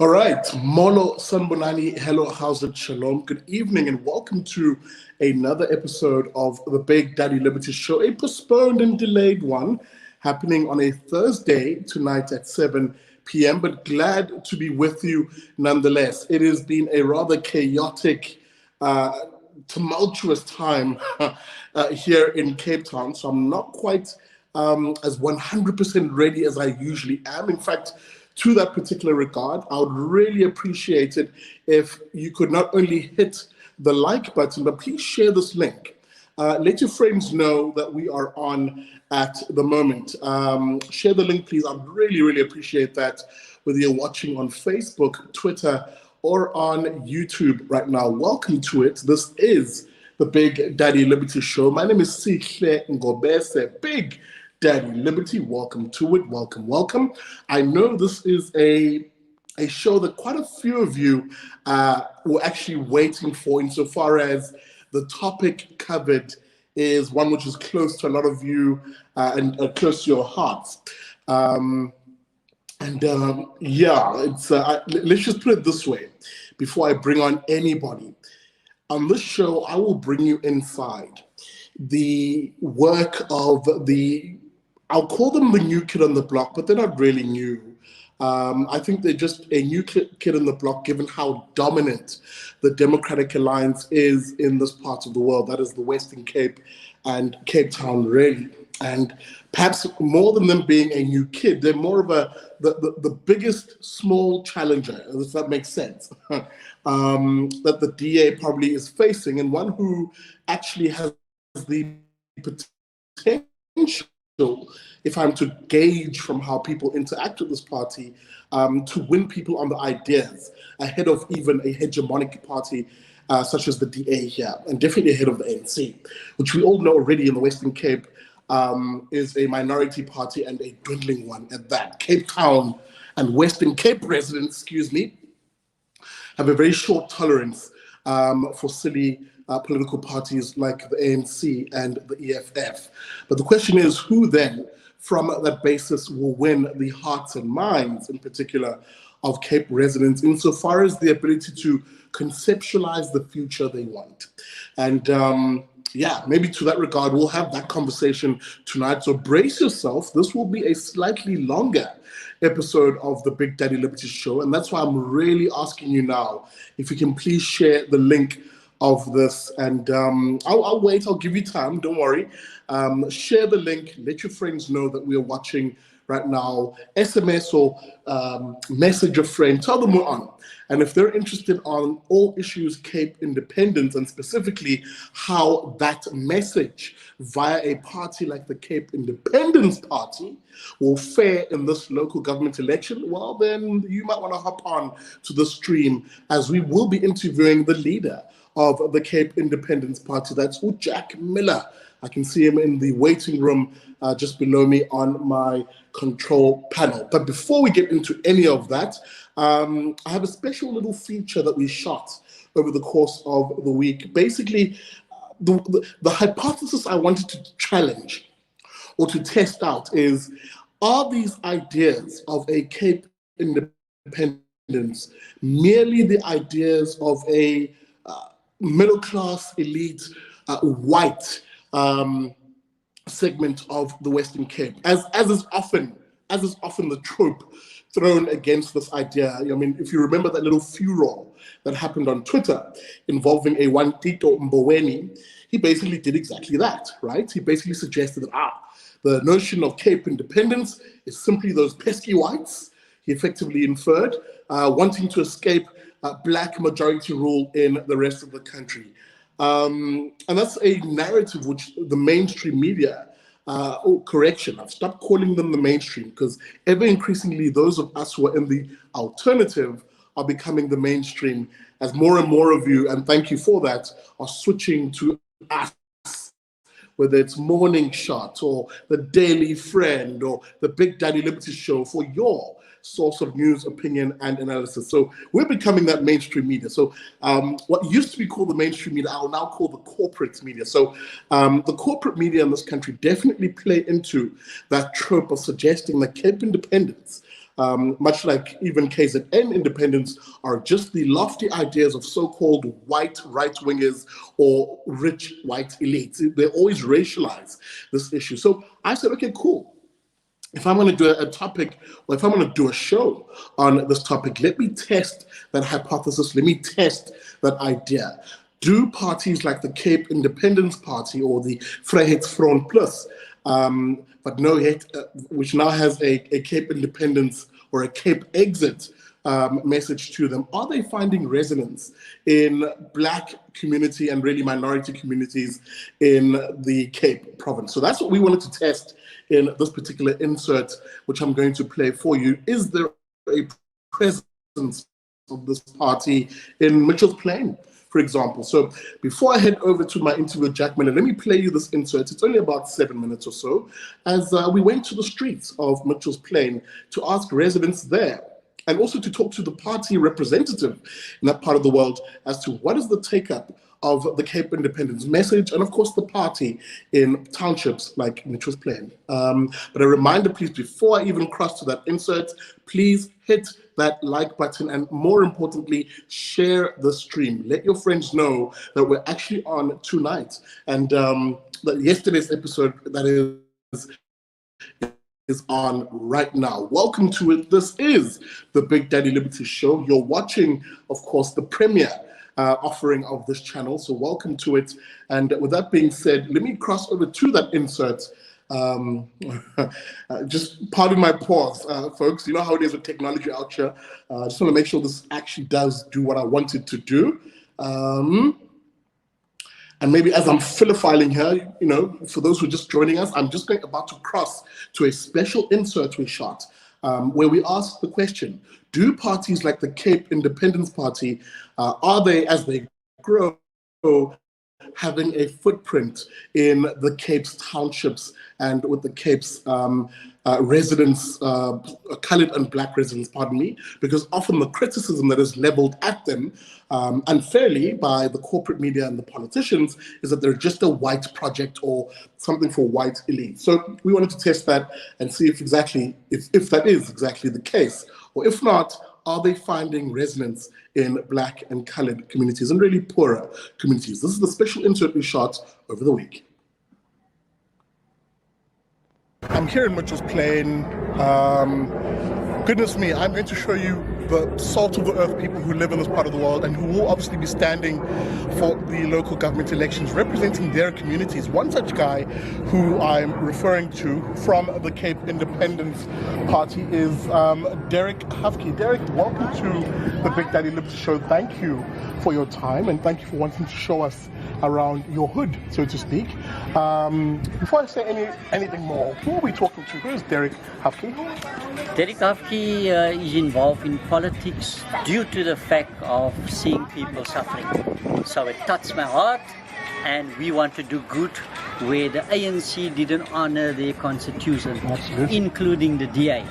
All right, Molo Sanbonani, hello, how's it, shalom, good evening, and welcome to another episode of the Big Daddy Liberty Show, a postponed and delayed one, happening on a Thursday tonight at 7 p.m., but glad to be with you nonetheless. It has been a rather chaotic, tumultuous time here in Cape Town, so I'm not quite as 100% ready as I usually am. In fact, to that particular regard, I would really appreciate it if you could not only hit the like button, but please share this link. Let your friends know that we are on at the moment. Share the link, please. I'd really, really appreciate that, whether you're watching on Facebook, Twitter, or on YouTube right now. Welcome to it. This is the Big Daddy Liberty Show. My name is Sihle Ngobese, Big Daddy Liberty. Welcome to it. Welcome, welcome. I know this is a show that quite a few of you were actually waiting for, insofar as the topic covered is one which is close to a lot of you and close to your hearts. Yeah, let's just put it this way before I bring on anybody. On this show, I will bring you inside the work of I'll call them the new kid on the block, but they're not really new. I think they're just a new kid on the block, given how dominant the Democratic Alliance is in this part of the world. That is the Western Cape and Cape Town, really. And perhaps more than them being a new kid, they're more of the biggest small challenger, if that makes sense, that the DA probably is facing, and one who actually has the potential, if I'm to gauge from how people interact with this party, to win people on the ideas ahead of even a hegemonic party such as the DA here, and definitely ahead of the ANC, which we all know already in the Western Cape is a minority party and a dwindling one at that. Cape Town and Western Cape residents, have a very short tolerance for silly political parties like the ANC and the EFF. But the question is, who then, from that basis, will win the hearts and minds, in particular, of Cape residents, insofar as the ability to conceptualize the future they want? And yeah, maybe to that regard, we'll have that conversation tonight. So brace yourself. This will be a slightly longer episode of the Big Daddy Liberty Show. And that's why I'm really asking you now, if you can please share the link of this. And I'll wait. I'll give you time. Don't worry. Share the link. Let your friends know that we are watching right now. SMS or message a friend. Tell them we're on. And if they're interested on all issues Cape independence, and specifically how that message via a party like the Cape Independence Party will fare in this local government election, well, then you might want to hop on to the stream, as we will be interviewing the leader of the Cape Independence Party. That's Jack Miller. I can see him in the waiting room just below me on my control panel. But before we get into any of that, I have a special little feature that we shot over the course of the week. Basically, the hypothesis I wanted to challenge or to test out is, are these ideas of a Cape independence merely the ideas of a middle-class, elite, white segment of the Western Cape, as is often the trope thrown against this idea? I mean, if you remember that little furor that happened on Twitter involving a one Tito Mboweni, he basically did exactly that, right? He basically suggested that the notion of Cape independence is simply those pesky whites, he effectively inferred, wanting to escape black majority rule in the rest of the country. And that's a narrative which the mainstream media, correction, I've stopped calling them the mainstream, because ever increasingly those of us who are in the alternative are becoming the mainstream, as more and more of you, and thank you for that, are switching to us, whether it's Morning Shot or the Daily Friend or the Big Daddy Liberty Show for your source of news, opinion, and analysis. So we're becoming that mainstream media. So what used to be called the mainstream media, I will now call the corporate media. So the corporate media in this country definitely play into that trope of suggesting that Cape independence much like even KZN independence, are just the lofty ideas of so-called white right-wingers or rich white elites. They always racialize this issue. So I said, okay, cool. If I'm going to do a topic, or if I'm going to do a show on this topic, let me test that hypothesis. Let me test that idea. Do parties like the Cape Independence Party or the Vryheidsfront Plus, but no hate, which now has a Cape Independence or a Cape Exit message to them, are they finding resonance in Black community and really minority communities in the Cape province? So that's what we wanted to test in this particular insert, which I'm going to play for you. Is there a presence of this party in Mitchell's Plain, for example? So before I head over to my interview with Jack Miller, let me play you this insert. It's only about 7 minutes or so, as we went to the streets of Mitchell's Plain to ask residents there, and also to talk to the party representative in that part of the world as to what is the take-up of the Cape Independence message, and of course the party in townships like Mitchell's Plain. But a reminder, please, before I even cross to that insert, please hit that like button, and more importantly, share the stream. Let your friends know that we're actually on tonight, and that yesterday's episode, that is on right now. Welcome to it. This is the Big Daddy Liberty Show. You're watching, of course, the premiere offering of this channel, so welcome to it. And with that being said, let me cross over to that insert. Just pardon my pause, folks. You know how it is with technology out here. I just want to make sure this actually does do what I want it to do. And maybe as I'm filifiling here, you know, for those who are just joining us, I'm just about to cross to a special insert we shot where we ask the question, do parties like the Cape Independence Party, are they, as they grow, having a footprint in the Cape's townships and with the Cape's residents, colored and Black residents, pardon me, because often the criticism that is leveled at them unfairly by the corporate media and the politicians is that they're just a white project or something for white elites. So we wanted to test that and see if that is exactly the case, or if not, are they finding resonance in Black and colored communities and really poorer communities? This is the special insert we shot over the week. I'm here in Mitchell's Plain. Goodness me, I'm going to show you the salt of the earth people who live in this part of the world and who will obviously be standing for the local government elections representing their communities. One such guy who I'm referring to from the Cape Independence Party is Derek Hufkie. Derek, welcome to the Big Daddy Liberty Show. Thank you for your time and thank you for wanting to show us around your hood, so to speak. Before I say anything more, who are we talking to? Who is Derek Hufkie? Derek Hufkie is involved in politics due to the fact of seeing people suffering. So it touched my heart, and we want to do good where the ANC didn't honor their constitution, including the DA.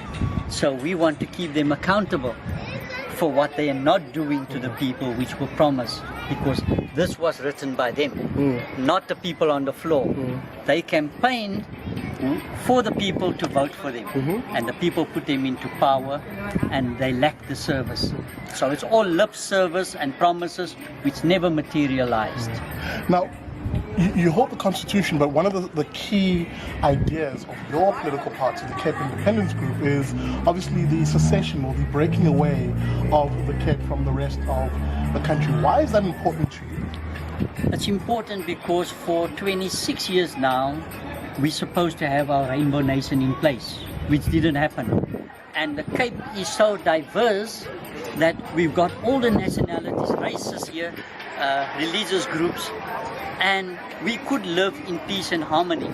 So we want to keep them accountable for what they are not doing to the people which were promised, because this was written by them, not the people on the floor. They campaigned for the people to vote for them, and the people put them into power, and they lacked the service. So it's all lip service and promises which never materialized. Now, you hold the Constitution, but one of the key ideas of your political party, the Cape Independence Group, is obviously the secession or the breaking away of the Cape from the rest of the country. Why is that important to you? It's important because for 26 years now, we're supposed to have our Rainbow Nation in place, which didn't happen. And the Cape is so diverse that we've got all the nationalities, races here, religious groups, and we could live in peace and harmony.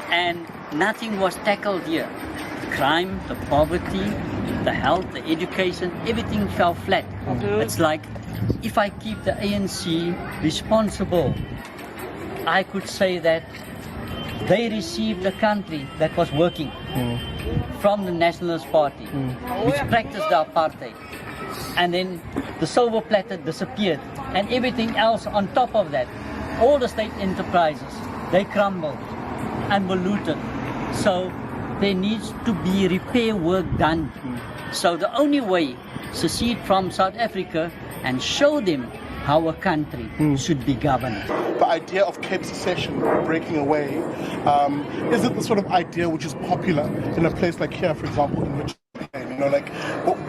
And nothing was tackled here. The crime, the poverty, the health, the education, everything fell flat. It's like, if I keep the ANC responsible, I could say that they received a country that was working from the Nationalist Party, which practiced the apartheid. And then the silver platter disappeared, and everything else on top of that, all the state enterprises, they crumbled and were looted. So there needs to be repair work done So the only way secede from South Africa and show them how a country should be governed. The idea of Cape secession, breaking away, is it the sort of idea which is popular in a place like here, for example, in Mitchell Plain? You know, like,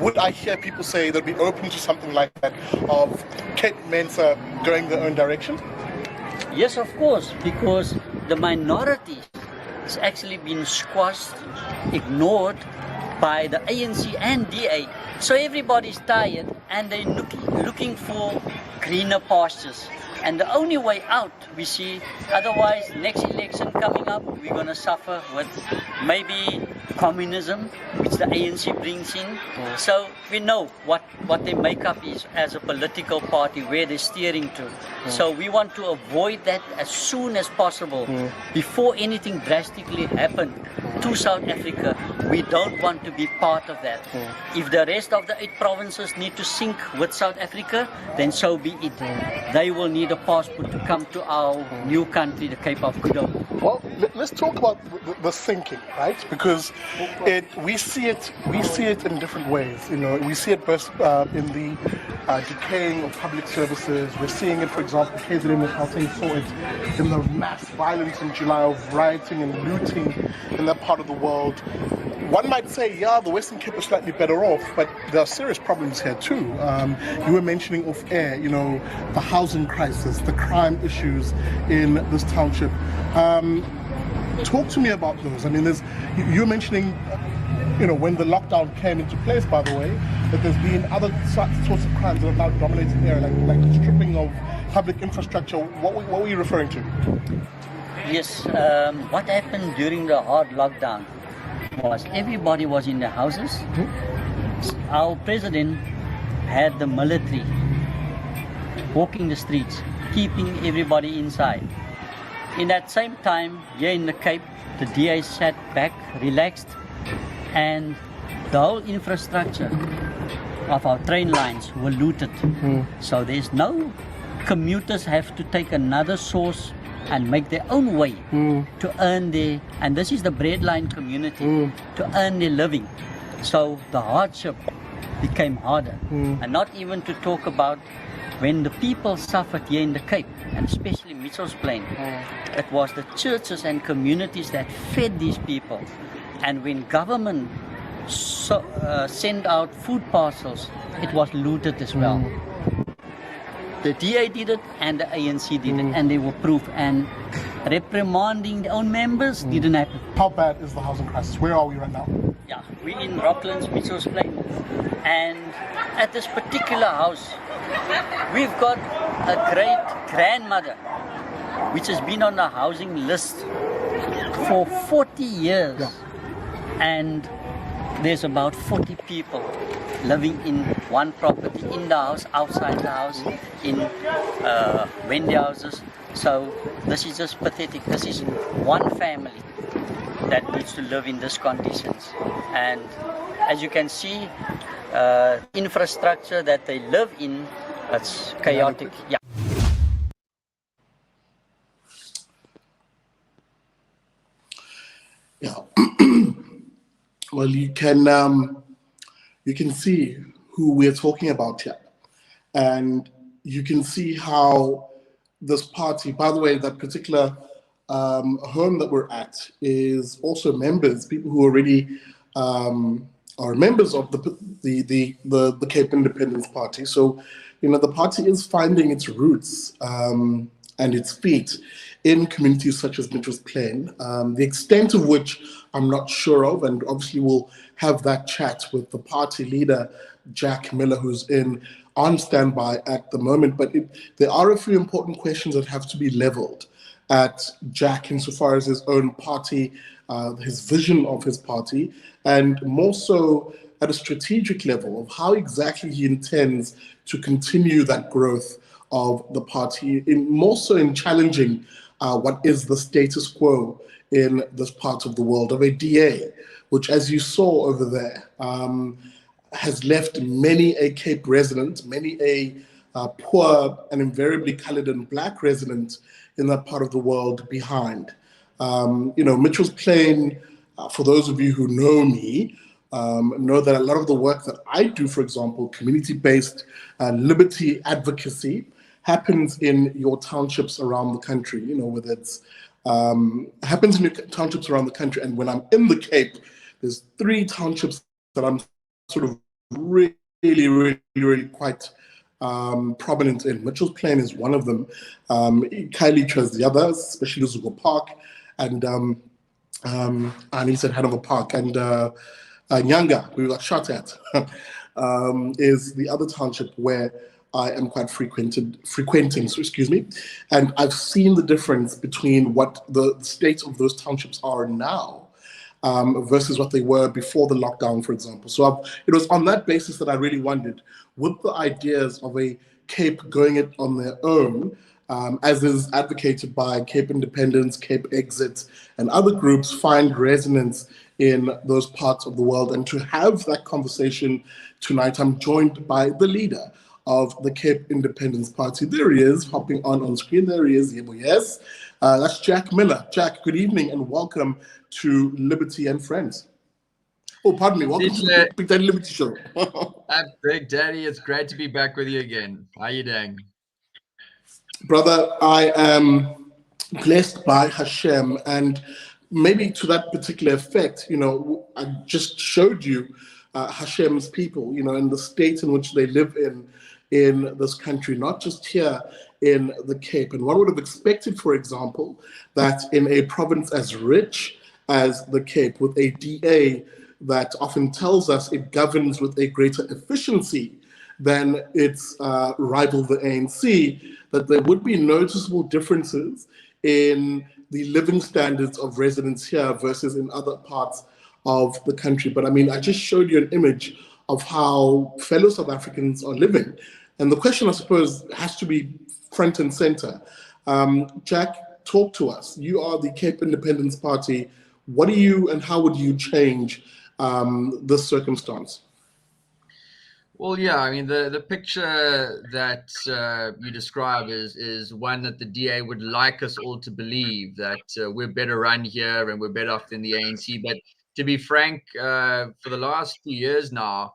would I hear people say they'd be open to something like that, of Cape Mensa going their own direction? Yes, of course, because the minority has actually been squashed, ignored by the ANC and DA. So everybody's tired and they're looking for greener pastures. And the only way out, we see, otherwise next election coming up, we're going to suffer with maybe communism, which the ANC brings in. So we know what their makeup is as a political party, where they're steering to. So we want to avoid that as soon as possible, before anything drastically happens to South Africa. We don't want to be part of that. If the rest of the 8 provinces need to sync with South Africa, then so be it. They will need a passport to come to our new country, the Cape of Good Hope. Well, let's talk about the thinking, right? Because we see it in different ways. You know, we see it both in the decaying of public services. We're seeing it, for example, KZN and Gauteng saw it in the mass violence in July of rioting and looting in that part of the world. One might say, yeah, the Western Cape is slightly better off, but there are serious problems here too. You were mentioning off air, you know, the housing crisis, the crime issues in this township. Talk to me about those. I mean, you were mentioning, you know, when the lockdown came into place, by the way, that there's been other sorts of crimes that have now dominated the area, like the stripping of public infrastructure. What were you referring to? Yes, what happened during the hard lockdown was everybody was in their houses. Our president had the military walking the streets, keeping everybody inside. In that same time, here in the Cape, the DA sat back, relaxed, and the whole infrastructure of our train lines were looted. So there's no commuters have to take another source and make their own way to earn their, and this is the breadline community, to earn their living. So the hardship became harder. And not even to talk about when the people suffered here in the Cape, and especially Mitchell's Plain. It was the churches and communities that fed these people. And when government sent out food parcels, it was looted as well. The DA did it and the ANC did it, and they were proof. And reprimanding their own members didn't happen. How bad is the housing crisis? Where are we right now? Yeah, we're in Rocklands, Mitchell's Plain. And at this particular house, we've got a great grandmother which has been on the housing list for 40 years. Yeah. And there's about 40 people living in one property, in the house, outside the house, in Wendy houses. So this is just pathetic. This is one family that needs to live in these conditions. And as you can see, infrastructure that they live in, it's chaotic. Yeah. Yeah. Well, you can see who we're talking about here, and you can see how this party, by the way, that particular home that we're at is also members, people who already are members of the Cape Independence Party. So, you know, the party is finding its roots and its feet in communities such as Mitchell's Plain, the extent of which I'm not sure of, and obviously we'll have that chat with the party leader, Jack Miller, who's on standby at the moment. But there are a few important questions that have to be leveled at Jack insofar as his own party, his vision of his party, and more so at a strategic level of how exactly he intends to continue that growth of the party, more so in challenging what is the status quo in this part of the world of a DA, which, as you saw over there, has left many a Cape resident, many a poor and invariably colored and black resident in that part of the world behind. You know, Mitchell's Plain, for those of you who know me, know that a lot of the work that I do, for example, community-based liberty advocacy, happens in your townships around the country. You know, whether it's happens in your townships around the country. And when I'm in the Cape, there's 3 townships that I'm sort of really quite prominent in. Mitchell's Plain is one of them. Khayelitsha is the other, especially Luzuko Park, and he said Hanover Park, and Nyanga, we got shot at, is the other township where I am quite frequenting, so excuse me, and I've seen the difference between what the state of those townships are now versus what they were before the lockdown, for example. So it was on that basis that I really wondered, would the ideas of a Cape going it on their own, as is advocated by Cape Independence, Cape Exit, and other groups, find resonance in those parts of the world? And to have that conversation tonight, I'm joined by the leader of the Cape Independence Party. There he is, hopping on screen. There he is. Yes, that's Jack Miller. Jack, good evening and welcome to Liberty and Friends. Oh, pardon me. Welcome to the Big Daddy Liberty Show. Big Daddy, it's great to be back with you again. How are you doing? Brother, I am blessed by Hashem, and maybe to that particular effect, you know, I just showed you Hashem's people, you know, in the state in which they live in this country, not just here in the Cape. And one would have expected, for example, that in a province as rich as the Cape, with a DA that often tells us it governs with a greater efficiency than its rival, the ANC, that there would be noticeable differences in the living standards of residents here versus in other parts of the country. But I mean, I just showed you an image of how fellow South Africans are living. And the question, I suppose, has to be front and center. Jack, talk to us. You are the Cape Independence Party. What do you and how would you change this circumstance? Well, yeah, I mean, the picture that you describe is one that the DA would like us all to believe, that we're better run here and we're better off than the ANC. But to be frank, for the last few years now,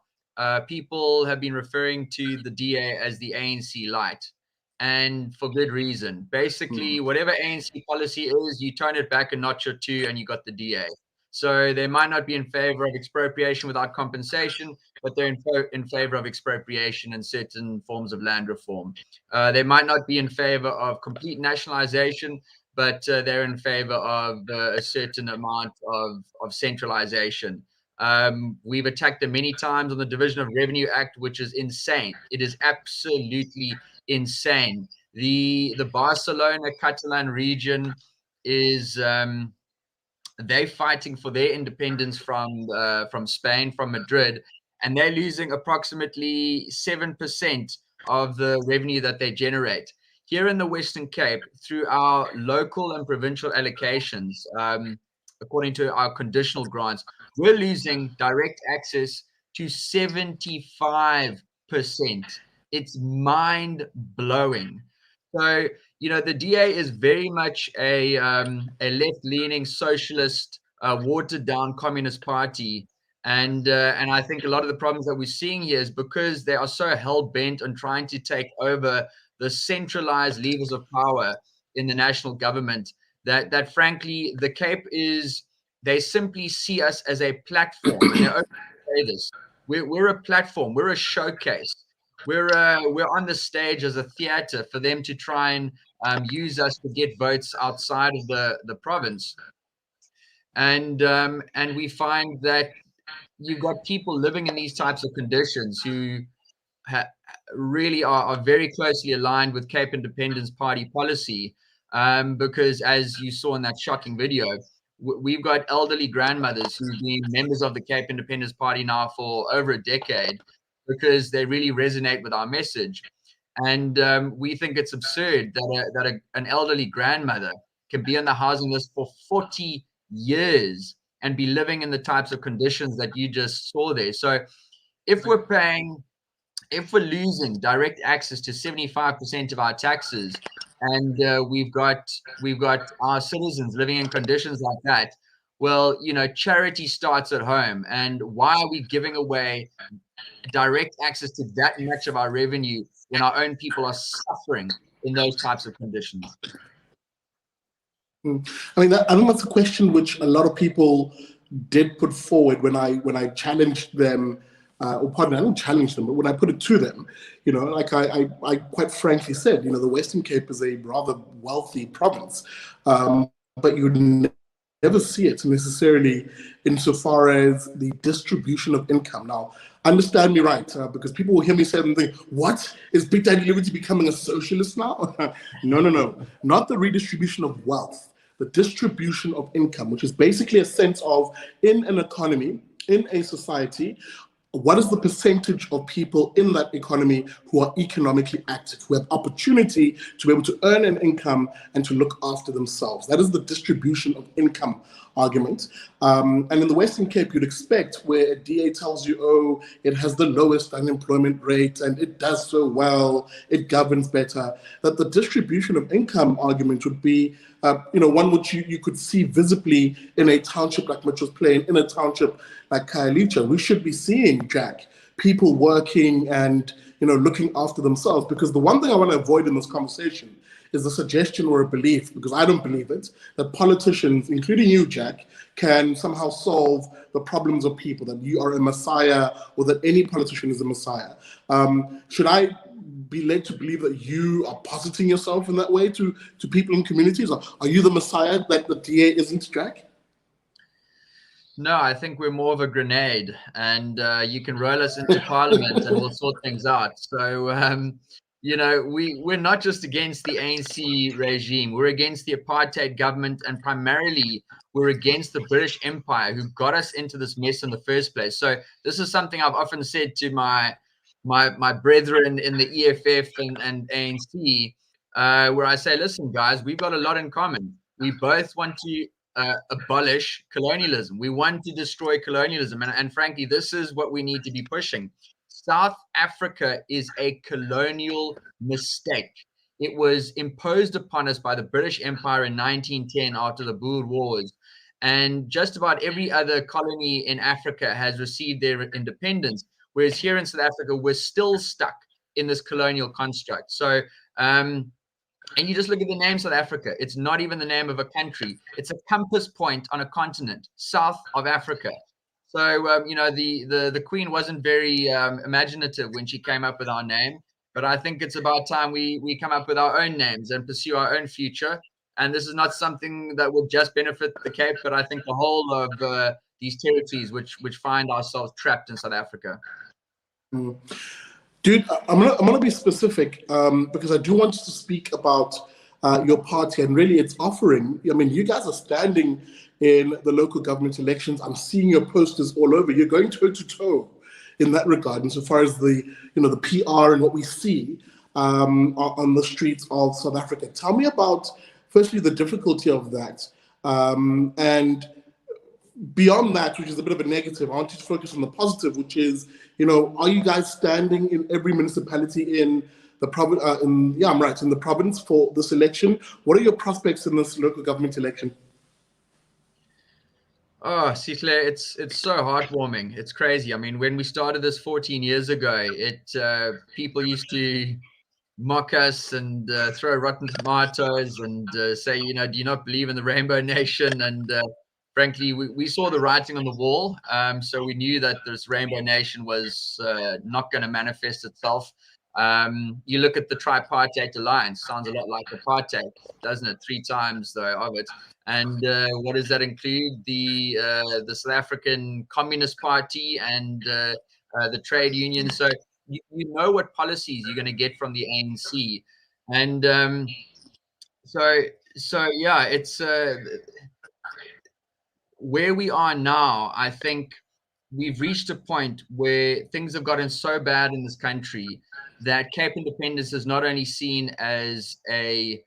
people have been referring to the DA as the ANC light, and for good reason. Basically, whatever ANC policy is, you turn it back a notch or two and you got the DA. So they might not be in favor of expropriation without compensation, but they're in favor of expropriation and certain forms of land reform. They might not be in favor of complete nationalization, but they're in favor of a certain amount of centralization. We've attacked them many times on the Division of Revenue Act, which is insane. It is absolutely insane. The Barcelona Catalan region is they're fighting for their independence from Spain, from Madrid, and they're losing approximately 7% of the revenue that they generate. Here in the Western Cape, through our local and provincial allocations, according to our conditional grants, we're losing direct access to 75%. It's mind-blowing. So, you know, the DA is very much a left-leaning socialist, watered-down communist party. And I think a lot of the problems that we're seeing here is because they are so hell-bent on trying to take over the centralized levers of power in the national government that frankly, the Cape they simply see us as a platform. And they're open to say this. We're a platform. We're a showcase. We're on the stage as a theater for them to try and use us to get votes outside of the province. And we find that you've got people living in these types of conditions who really are very closely aligned with Cape Independence Party policy, because as you saw in that shocking video, we've got elderly grandmothers who've been members of the Cape Independence Party now for over a decade because they really resonate with our message. And we think it's absurd that an elderly grandmother can be on the housing list for 40 years and be living in the types of conditions that you just saw there. So if we're losing direct access to 75% of our taxes, and we've got our citizens living in conditions like that, Well, charity starts at home. And why are we giving away direct access to that much of our revenue when our own people are suffering in those types of conditions? I mean, I think that's a question which a lot of people did put forward when I challenged them, or pardon, I didn't challenge them, but when I put it to them, like I quite frankly said, the Western Cape is a rather wealthy province, but you never see it necessarily insofar as the distribution of income. Now, understand me right, because people will hear me say something, what? Is Big Daddy Liberty becoming a socialist now? No. Not the redistribution of wealth, the distribution of income, which is basically a sense of, in an economy, in a society, what is the percentage of people in that economy who are economically active, who have opportunity to be able to earn an income and to look after themselves? That is the distribution of income argument. And in the Western Cape, you'd expect, where a DA tells you, oh, it has the lowest unemployment rate and it does so well, it governs better, that the distribution of income argument would be one which you could see visibly in a township like Mitchell's Plain, in a township like Khayelitsha. We should be seeing, Jack, people working and looking after themselves. Because the one thing I want to avoid in this conversation is the suggestion or a belief, because I don't believe it, that politicians, including you, Jack, can somehow solve the problems of people, that you are a messiah or that any politician is a messiah. Should I be led to believe that you are positing yourself in that way to people in communities? Or are you the messiah that the DA isn't, Jack? No, I think we're more of a grenade, and you can roll us into parliament and we'll sort things out. So, we're not just against the ANC regime. We're against the apartheid government, and primarily we're against the British Empire, who got us into this mess in the first place. So this is something I've often said to my brethren in the EFF and ANC, where I say, listen, guys, we've got a lot in common. We both want to abolish colonialism. We want to destroy colonialism. And frankly, this is what we need to be pushing. South Africa is a colonial mistake. It was imposed upon us by the British Empire in 1910 after the Boer Wars. And just about every other colony in Africa has received their independence. Whereas here in South Africa, we're still stuck in this colonial construct. So, and you just look at the name South Africa. It's not even the name of a country. It's a compass point on a continent, south of Africa. So, the Queen wasn't very imaginative when she came up with our name. But I think it's about time we come up with our own names and pursue our own future. And this is not something that would just benefit the Cape, but I think the whole of these territories which find ourselves trapped in South Africa. Mm. Dude, I'm gonna be specific because I do want to speak about your party, and really its offering. I mean, you guys are standing in the local government elections. I'm seeing your posters all over. You're going toe to toe in that regard, insofar as the the PR and what we see on the streets of South Africa. Tell me about, firstly, the difficulty of that, and beyond that, which is a bit of a negative, I want you to focus on the positive, which is, are you guys standing in every municipality in the province? In the province for this election. What are your prospects in this local government election? Oh, Sihle, it's so heartwarming. It's crazy. I mean, when we started this 14 years ago, people used to mock us and throw rotten tomatoes and say, do you not believe in the Rainbow Nation? And frankly, we saw the writing on the wall. So we knew that this Rainbow Nation was not going to manifest itself. You look at the tripartite alliance, sounds a lot like apartheid, doesn't it? 3 times though of it. And what does that include? The South African Communist Party and the trade union. So you know what policies you're going to get from the ANC. And so yeah, it's where we are now. I think we've reached a point where things have gotten so bad in this country that Cape independence is not only seen as a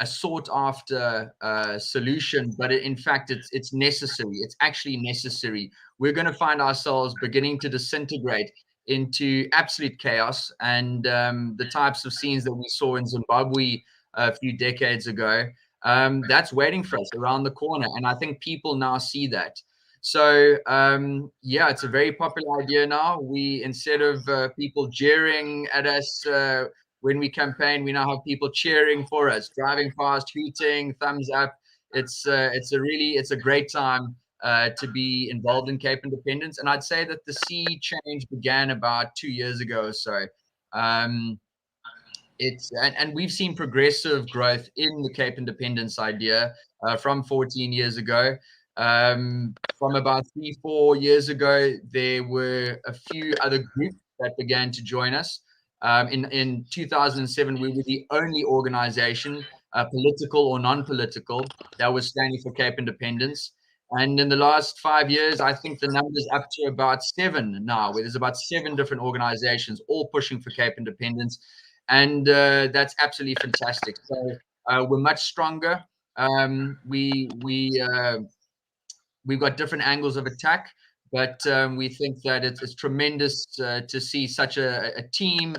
sought after solution, but in fact it's necessary. It's actually necessary. We're going to find ourselves beginning to disintegrate into absolute chaos, and the types of scenes that we saw in Zimbabwe a few decades ago. that's waiting for us around the corner. And I think people now see that. So yeah, it's a very popular idea now. We, instead of people jeering at us when we campaign, we now have people cheering for us, driving past, hooting, thumbs up. It's a great time to be involved in Cape Independence. And I'd say that the sea change began about 2 years ago or so. And we've seen progressive growth in the Cape Independence idea from 14 years ago. From about 3-4 years ago, there were a few other groups that began to join us. In 2007, we were the only organization, political or non-political, that was standing for Cape Independence. And in the last 5 years, I think the number's up to about 7 now, where there's about 7 different organizations all pushing for Cape Independence. And that's absolutely fantastic. So we're much stronger. We've got different angles of attack, but we think that it's tremendous to see such a team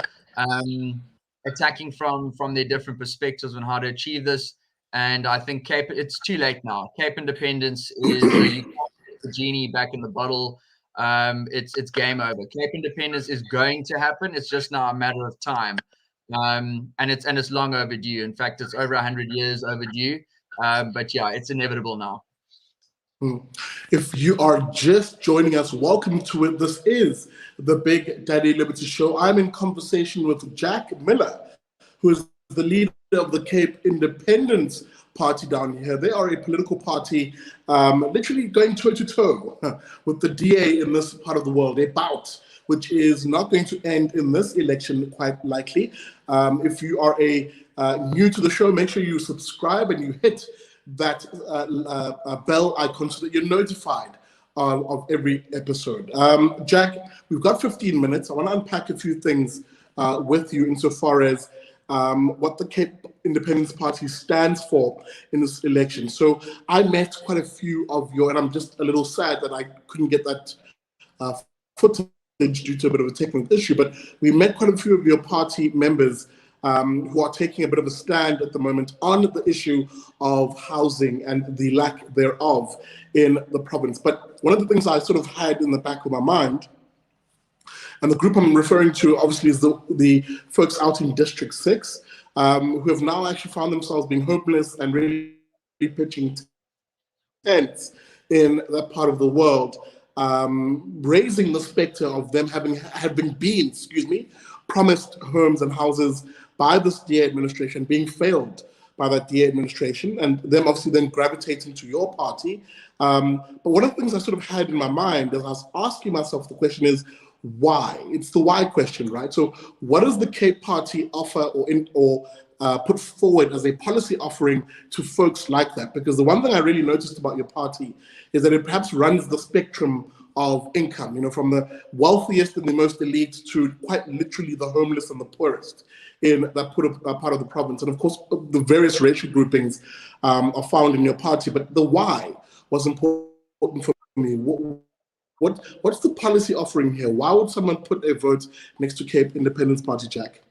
attacking from their different perspectives on how to achieve this. And I think it's too late now. Cape Independence is you can't put the genie back in the bottle. It's game over. Cape Independence is going to happen. It's just now a matter of time. And it's long overdue. In fact, it's over 100 years overdue. But yeah, it's inevitable now. If you are just joining us, welcome to it. This is the Big Daddy Liberty Show. I'm in conversation with Jack Miller, who is the leader of the Cape Independence Party down here. They are a political party literally going toe-to-toe with the DA in this part of the world, a bout which is not going to end in this election, quite likely. If you are new to the show, make sure you subscribe and you hit that bell icon so that you're notified of every episode. Jack, we've got 15 minutes. I want to unpack a few things with you insofar as what the Cape Independence Party stands for in this election. So I met quite a few of and I'm just a little sad that I couldn't get that footage due to a bit of a technical issue, but we met quite a few of your party members who are taking a bit of a stand at the moment on the issue of housing and the lack thereof in the province. But one of the things I sort of had in the back of my mind, and the group I'm referring to obviously is the folks out in District 6, who have now actually found themselves being homeless and really pitching tents in that part of the world, raising the specter of them having been promised homes and houses by this DA administration, being failed by that DA administration, and them obviously then gravitating to your party. But one of the things I sort of had in my mind as I was asking myself the question is, why? It's the why question, right? So what does the Cape Party offer or put forward as a policy offering to folks like that? Because the one thing I really noticed about your party is that it perhaps runs the spectrum of income, from the wealthiest and the most elite to quite literally the homeless and the poorest in that part of the province. And of course, the various racial groupings are found in your party, but the why was important for me. What's the policy offering here? Why would someone put a vote next to Cape Independence Party, Jack?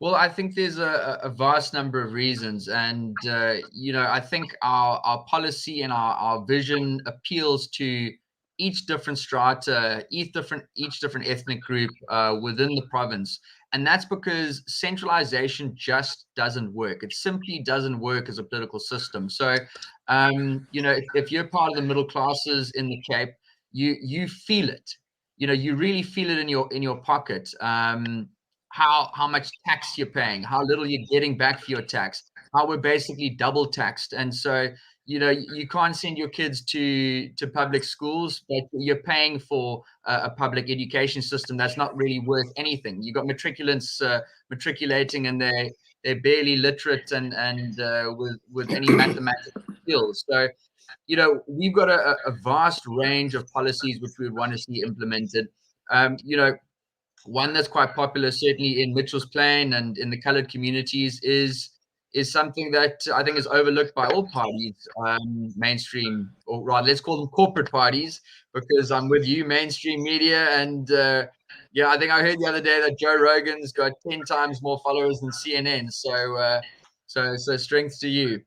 Well, I think there's a vast number of reasons. And, I think our policy and our vision appeals to each different strata, each different ethnic group within the province. And that's because centralization just doesn't work. It simply doesn't work as a political system. So, if you're part of the middle classes in the Cape, you feel it. You really feel it in your pocket. How much tax you're paying, how little you're getting back for your tax, how we're basically double taxed. And so, you can't send your kids to public schools, but you're paying for a public education system that's not really worth anything. You've got matriculants matriculating and they're barely literate and with any mathematical skills. So, we've got a vast range of policies which we would want to see implemented. One that's quite popular, certainly in Mitchell's Plain and in the colored communities, is something that I think is overlooked by all parties, mainstream, or rather, let's call them corporate parties, because I'm with you, mainstream media. And I think I heard the other day that Joe Rogan's got 10 times more followers than CNN. So So strength to you.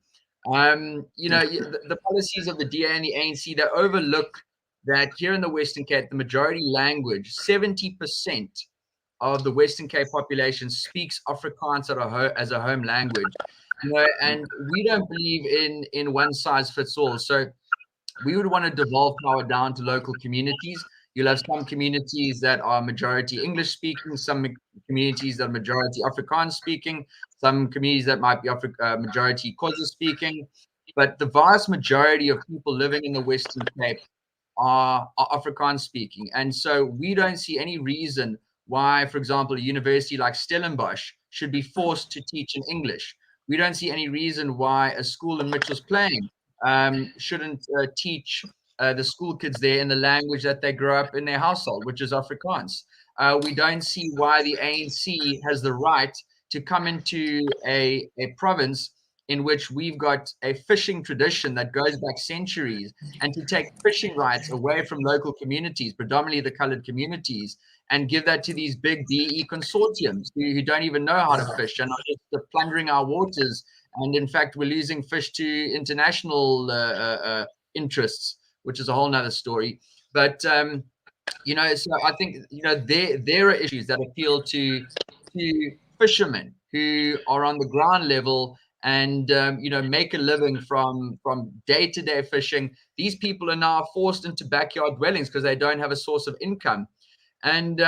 You know, the policies of the DA and the ANC, they overlook that here in the Western Cape, the majority language, 70% of the Western Cape population speaks Afrikaans as a home language. You know, and we don't believe in one size fits all. So we would want to devolve power down to local communities. You'll have some communities that are majority English speaking, some communities that are majority Afrikaans speaking, some communities that might be majority Xhosa speaking. But the vast majority of people living in the Western Cape are Afrikaans speaking. And so we don't see any reason why, for example, a university like Stellenbosch should be forced to teach in English. We don't see any reason why a school in Mitchells Plain shouldn't teach the school kids there in the language that they grow up in their household, which is Afrikaans. We don't see why the ANC has the right to come into a province in which we've got a fishing tradition that goes back centuries, and to take fishing rights away from local communities, predominantly the colored communities, and give that to these big DE consortiums who don't even know how to fish and are just plundering our waters. And in fact, we're losing fish to international interests, which is a whole nother story. But, you know, so I think, you know, there are issues that appeal to fishermen who are on the ground level and, you know, make a living from day-to-day fishing. These people are now forced into backyard dwellings because they don't have a source of income. And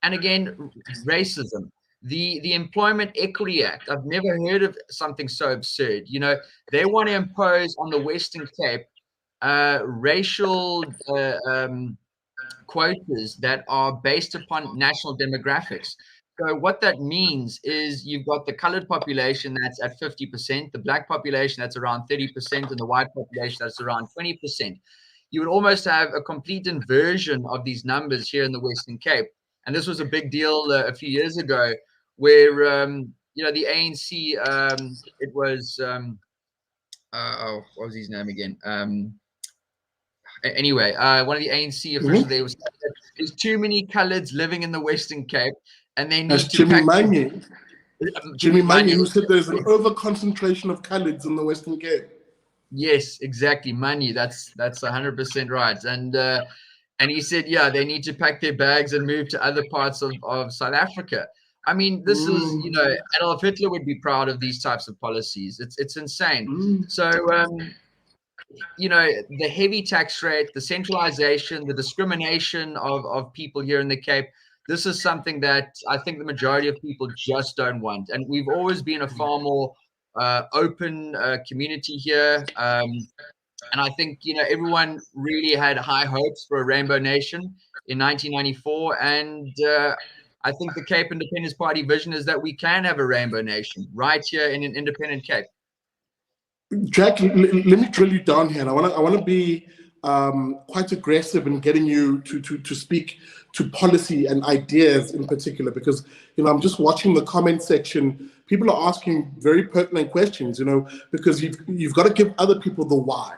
again, racism. The Employment Equity Act, I've never heard of something so absurd. You know, they want to impose on the Western Cape racial quotas that are based upon national demographics. So what that means is you've got the colored population that's at 50%, the black population that's around 30%, and the white population that's around 20%. You would almost have a complete inversion of these numbers here in the Western Cape. And this was a big deal a few years ago where, you know, the ANC, it was, what was his name again? Anyway, one of the ANC officials there was saying that there's too many coloreds living in the Western Cape, and they need to Jimmy Manye. Jimmy Manye, who said there's an over concentration of coloreds in the Western Cape. Yes, exactly, Manye. That's 100% right. And he said, yeah, they need to pack their bags and move to other parts of South Africa. I mean, this is, you know, Adolf Hitler would be proud of these types of policies. It's insane. So, you know, the heavy tax rate, the centralization, the discrimination of people here in the Cape, this is something that I think the majority of people just don't want. And we've always been a far more open community here. And I think, you know, everyone really had high hopes for a Rainbow Nation in 1994. And I think the Cape Independence Party vision is that we can have a Rainbow Nation right here in an independent Cape. Jack, let me drill you down here. And I want to be quite aggressive in getting you to speak to policy and ideas in particular, because, you know, I'm just watching the comment section. People are asking very pertinent questions, you know, because you've got to give other people the why.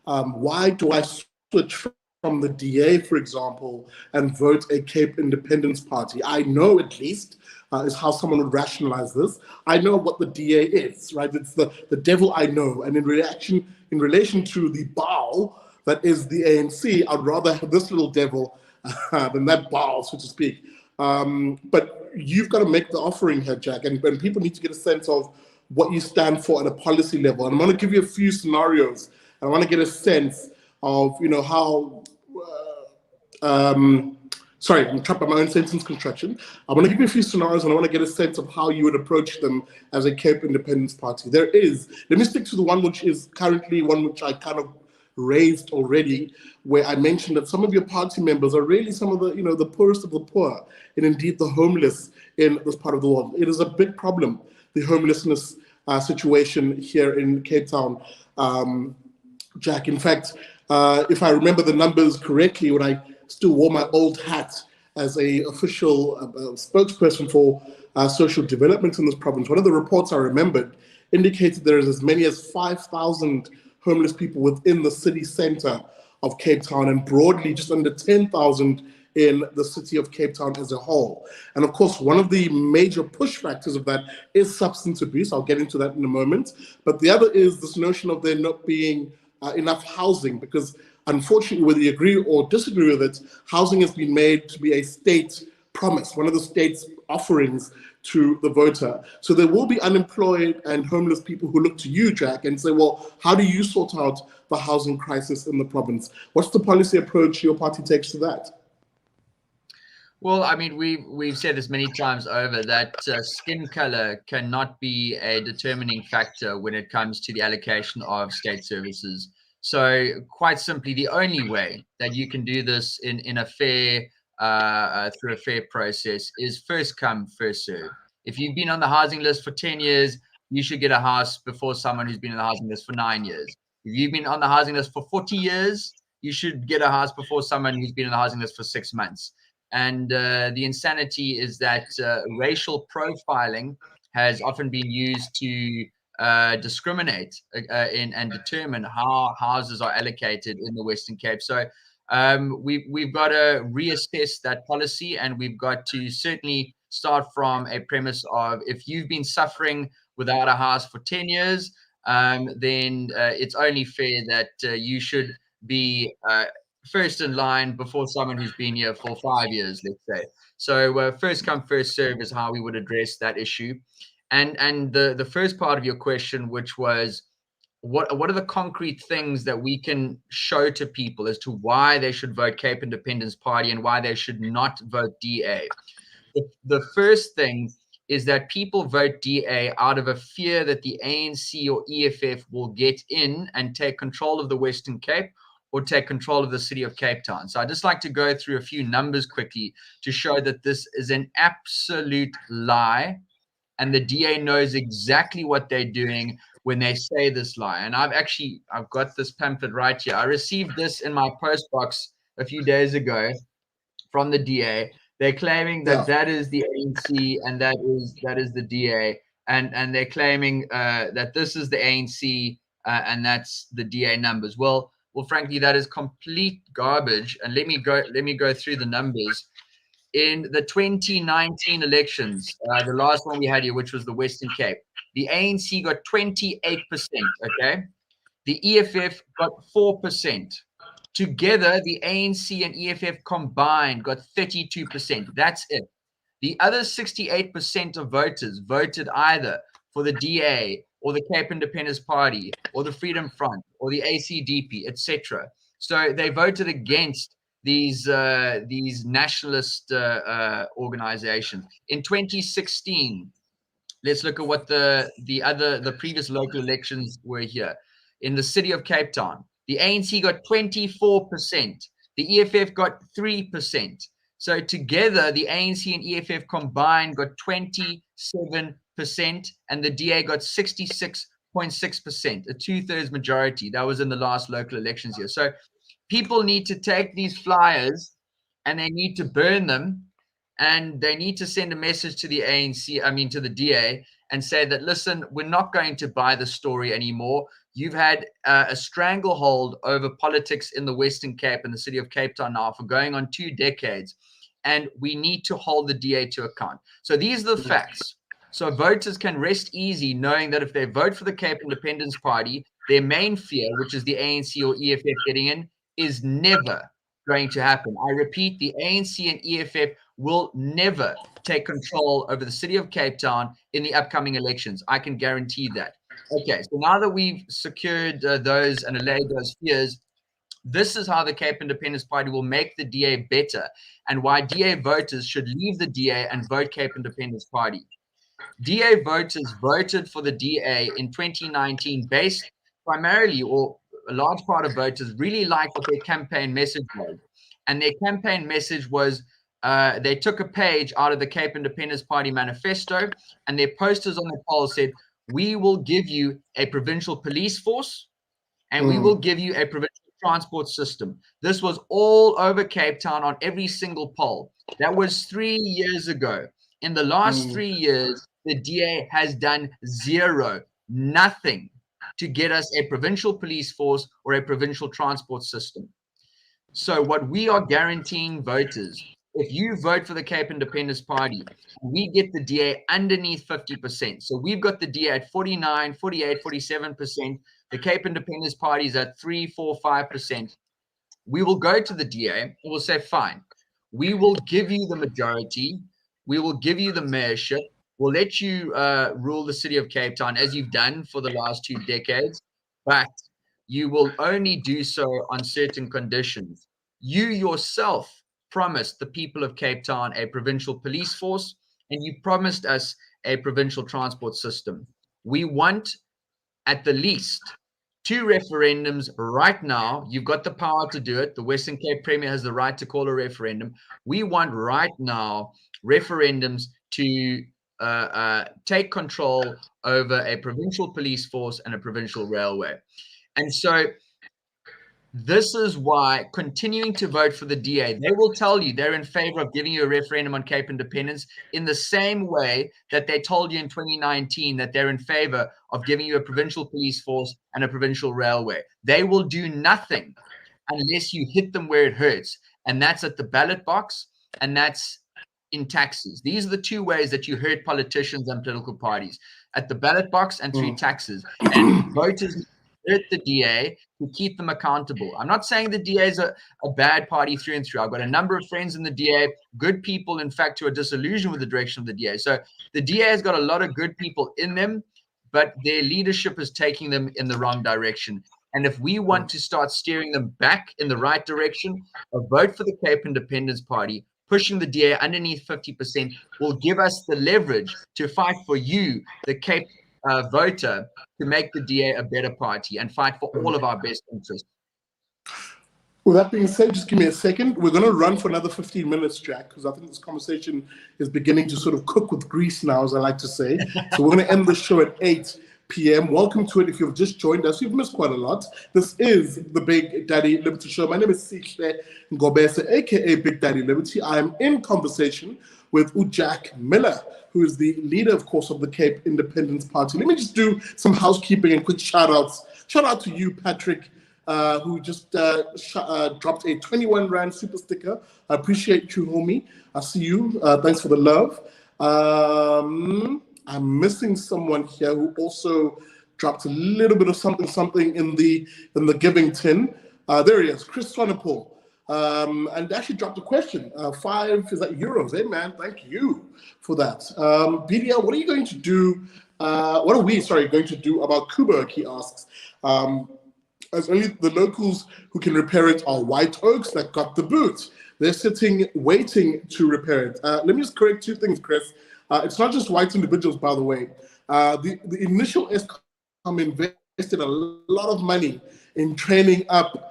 Why do I switch from the DA, for example, and vote a Cape Independence Party? I know, at least, is how someone would rationalize this. I know what the DA is, right? It's the devil I know. And in relation to the Baal that is the ANC, I'd rather have this little devil than that Baal, so to speak. But you've got to make the offering here, Jack, and people need to get a sense of what you stand for at a policy level. And I want to give you a few scenarios. And I want to get a sense of, you know, how, sorry, I'm trapped by my own sentence construction. I want to give you a few scenarios, and I want to get a sense of how you would approach them as a Cape Independence Party. Let me stick to the one which is currently one which I kind of raised already, where I mentioned that some of your party members are really some of the, you know, the poorest of the poor, and indeed the homeless in this part of the world. It is a big problem, the homelessness situation here in Cape Town, Jack. In fact, if I remember the numbers correctly, when I still wore my old hat as a official spokesperson for social development in this province, one of the reports I remembered indicated there is as many as 5,000 homeless people within the city center of Cape Town, and broadly just under 10,000 in the city of Cape Town as a whole. And of course, one of the major push factors of that is substance abuse. I'll get into that in a moment. But the other is this notion of there not being enough housing, because unfortunately, whether you agree or disagree with it, housing has been made to be a state promise, one of the state's offerings to the voter. So there will be unemployed and homeless people who look to you, Jack, and say, well, how do you sort out the housing crisis in the province? What's the policy approach your party takes to that? Well, I mean, we've said this many times over that skin color cannot be a determining factor when it comes to the allocation of state services. So quite simply, the only way that you can do this in a fair through a fair process is first come, first serve. If you've been on the housing list for 10 years, you should get a house before someone who's been on the housing list for 9 years. If you've been on the housing list for 40 years, you should get a house before someone who's been on the housing list for 6 months. And the insanity is that racial profiling has often been used to discriminate and determine how houses are allocated in the Western Cape. So we've got to reassess that policy, and we've got to certainly start from a premise of, if you've been suffering without a house for 10 years, then it's only fair that you should be first in line before someone who's been here for 5 years, let's say. So first come, first serve is how we would address that issue. And the first part of your question, which was, what are the concrete things that we can show to people as to why they should vote Cape Independence Party and why they should not vote DA? The first thing is that people vote DA out of a fear that the ANC or EFF will get in and take control of the Western Cape, or take control of the city of Cape Town. So I'd just like to go through a few numbers quickly to show that this is an absolute lie, and the DA knows exactly what they're doing when they say this lie. And I've got this pamphlet right here. I received this in my post box a few days ago from the DA. They're claiming that that is the ANC and that is the DA, and they're claiming that this is the ANC and that's the DA numbers. Well, frankly, that is complete garbage. And let me go through the numbers. In the 2019 elections, the last one we had here, which was the Western Cape, the ANC got 28%. Okay, the EFF got 4%. Together, the ANC and EFF combined got 32%. That's it. The other 68% of voters voted either for the DA or the Cape Independence Party or the Freedom Front or the ACDP, etc. So they voted against these nationalist organizations. In 2016, let's look at what the previous local elections were here. In the city of Cape Town, the ANC got 24%. The EFF got 3%. So together, the ANC and EFF combined got 27%, and the DA got 66.6%, a 2/3 majority. That was in the last local elections here. So people need to take these flyers and they need to burn them, and they need to send a message to the to the DA, and say that, listen, we're not going to buy the story anymore. You've had a stranglehold over politics in the Western Cape and the city of Cape Town now for going on 2 decades, and we need to hold the DA to account. So these are the facts. So voters can rest easy knowing that if they vote for the Cape Independence Party, their main fear, which is the ANC or EFF getting in, is never going to happen. I repeat, the ANC and EFF will never take control over the city of Cape Town in the upcoming elections. I can guarantee that. Okay, so now that we've secured those and allayed those fears, this is how the Cape Independence Party will make the DA better, and why DA voters should leave the DA and vote Cape Independence Party. DA voters voted for the DA in 2019 based primarily, or a large part of voters really liked what their campaign message was. And their campaign message was, they took a page out of the Cape Independence Party manifesto, and their posters on the poll said, we will give you a provincial police force, and we will give you a provincial transport system. This was all over Cape Town on every single poll. That was 3 years ago. In the last 3 years, the DA has done zero, nothing to get us a provincial police force or a provincial transport system. So what we are guaranteeing voters, if you vote for the Cape Independence Party, we get the DA underneath 50%. So we've got the DA at 49, 48, 47%. The Cape Independence Party is at 3, 4, 5%. We will go to the DA and we'll say, fine, we will give you the majority. We will give you the mayorship. We'll let you rule the city of Cape Town as you've done for the last 2 decades, but you will only do so on certain conditions. You yourself promised the people of Cape Town a provincial police force, and you promised us a provincial transport system. We want at the least 2 referendums right now. You've got the power to do it. The Western Cape Premier has the right to call a referendum. We want right now referendums to take control over a provincial police force and a provincial railway. And so this is why continuing to vote for the DA, they will tell you they're in favor of giving you a referendum on Cape independence in the same way that they told you in 2019 that they're in favor of giving you a provincial police force and a provincial railway. They will do nothing unless you hit them where it hurts. And that's at the ballot box, and that's in taxes. These are the 2 ways that you hurt politicians and political parties: at the ballot box and through taxes. And voters hurt the DA to keep them accountable. I'm not saying the DA is a bad party through and through. I've got a number of friends in the DA, good people, in fact, who are disillusioned with the direction of the DA. So the DA has got a lot of good people in them, but their leadership is taking them in the wrong direction. And if we want to start steering them back in the right direction, a vote for the Cape Independence Party, pushing the DA underneath 50%, will give us the leverage to fight for you, the Cape voter, to make the DA a better party and fight for all of our best interests. With that being said, just give me a second. We're going to run for another 15 minutes, Jack, because I think this conversation is beginning to sort of cook with grease now, as I like to say. So we're going to end the show at 8 p.m. Welcome to it. If you've just joined us, you've missed quite a lot. This is the Big Daddy Liberty Show. My name is Sihle Ngobese, aka Big Daddy Liberty. I am in conversation with Jack Miller, who is the leader, of course, of the Cape Independence Party. Let me just do some housekeeping and quick shout-outs. Shout out to you, Patrick, who just dropped a 21 Rand super sticker. I appreciate you, homie. I see you. Thanks for the love. I'm missing someone here who also dropped a little bit of something in the giving tin. There he is, Chris Sonnepaul. And actually dropped a question. 5 is that euros? Hey man, thank you for that. BDL, what are you going to do? What are we going to do about Coburg? He asks. As only the locals who can repair it are white oaks that got the boot. They're sitting waiting to repair it. Let me just correct 2 things, Chris. It's not just white individuals, by the way. The initial Eskom invested a lot of money in training up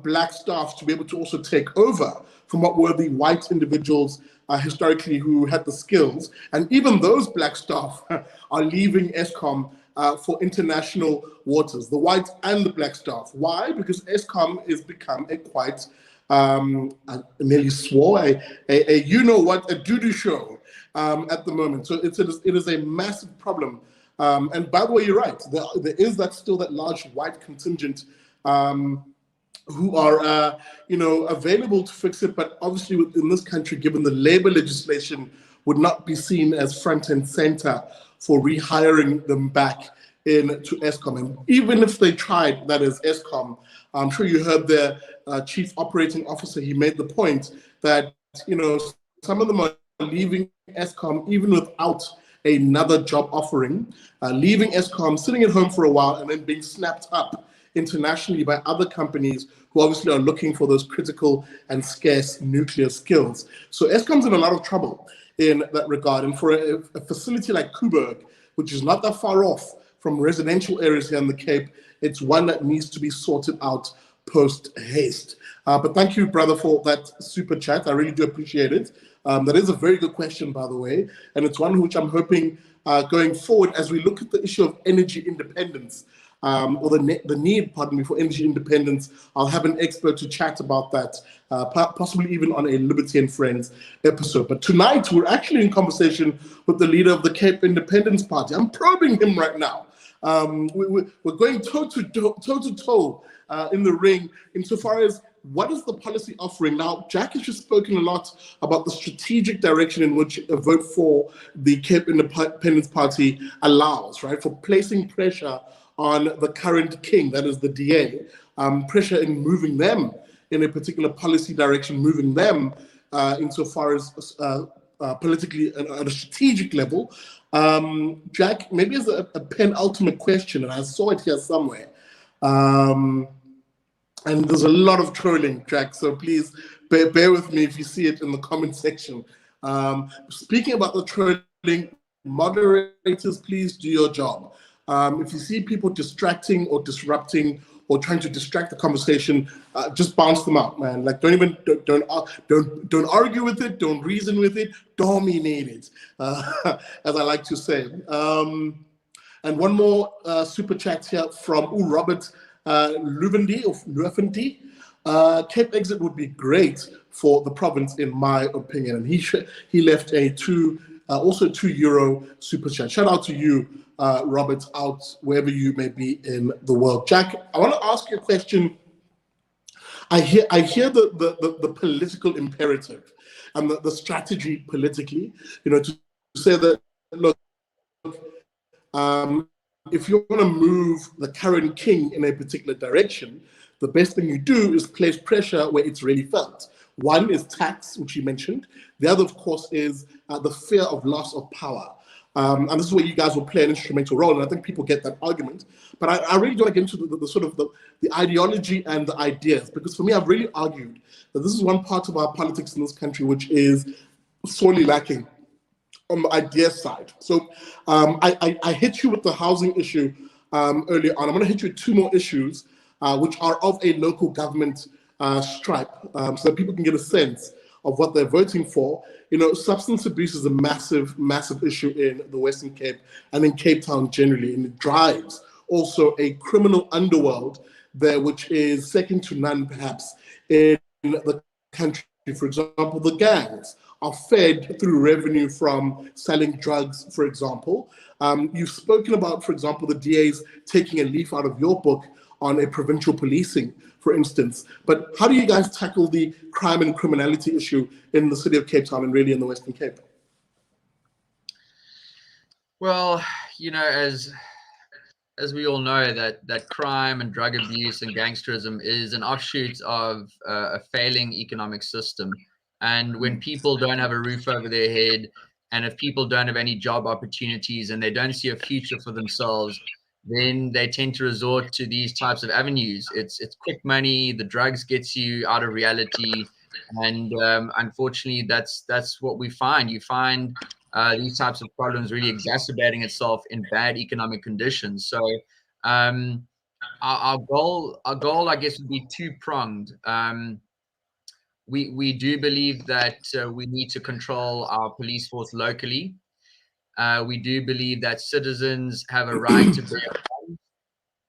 black staff to be able to also take over from what were the white individuals historically who had the skills. And even those black staff are leaving Eskom for international waters, the white and the black staff. Why? Because Eskom has become a quite, I nearly swore, a you-know-what, a doo-doo show at the moment. So it is a massive problem. And by the way, you're right. There is still that large white contingent who are, available to fix it. But obviously in this country, given the labor legislation, would not be seen as front and center for rehiring them back into Eskom. And even if they tried, that is Eskom, I'm sure you heard their chief operating officer, he made the point that, some of them are leaving Eskom even without another job offering, leaving Eskom, sitting at home for a while, and then being snapped up internationally by other companies who obviously are looking for those critical and scarce nuclear skills. So Eskom's in a lot of trouble in that regard. And for a facility like Coburg, which is not that far off from residential areas here in the Cape, it's one that needs to be sorted out post haste. But thank you, brother, for that super chat. I really do appreciate it. That is a very good question, by the way, and it's one which I'm hoping going forward as we look at the issue of energy independence, or the need, for energy independence. I'll have an expert to chat about that, possibly even on a Liberty and Friends episode. But tonight, we're actually in conversation with the leader of the Cape Independence Party. I'm probing him right now. We're going toe-to-toe in the ring insofar as what is the policy offering? Now, Jack has just spoken a lot about the strategic direction in which a vote for the Cape Independence Party allows, right? For placing pressure on the current king, that is the DA, pressure in moving them in a particular policy direction, moving them insofar as politically at a strategic level. Jack, maybe as a penultimate question, and I saw it here somewhere. And there's a lot of trolling, Jack, so please bear with me if you see it in the comment section. Speaking about the trolling, moderators, please do your job. If you see people distracting or disrupting or trying to distract the conversation, just bounce them out, man. Like, don't argue with it, don't reason with it, dominate it, as I like to say. And one more super chat here from Robert Luvendi. Cape exit would be great for the province, in my opinion. And he left a also €2 super chat. Shout out to you, Robert, out wherever you may be in the world. Jack, I want to ask you a question. I hear the political imperative and the strategy politically, to say that, look, if you want to move the current king in a particular direction, the best thing you do is place pressure where it's really felt. One is tax, which you mentioned. The other, of course, is the fear of loss of power. And this is where you guys will play an instrumental role, and I think people get that argument. But I really don't get into the sort of the ideology and the ideas, because for me, I've really argued that this is one part of our politics in this country which is sorely lacking on the idea side. So I hit you with the housing issue earlier on. I'm going to hit you with two more issues, which are of a local government stripe, so that people can get a sense of what they're voting for. Substance abuse is a massive, massive issue in the Western Cape and in Cape Town generally, and it drives also a criminal underworld there, which is second to none, perhaps, in the country. For example, the gangs are fed through revenue from selling drugs, for example. You've spoken about, for example, the DAs taking a leaf out of your book on a provincial policing, for instance. But how do you guys tackle the crime and criminality issue in the city of Cape Town and really in the Western Cape? Well, as we all know, that crime and drug abuse and gangsterism is an offshoot of a failing economic system. And when people don't have a roof over their head, and if people don't have any job opportunities and they don't see a future for themselves, then they tend to resort to these types of avenues. It's quick money. The drugs gets you out of reality, and unfortunately, that's what we find. You find these types of problems really exacerbating itself in bad economic conditions. So our goal, I guess, would be two-pronged. We do believe that we need to control our police force locally. We do believe that citizens have a right to bear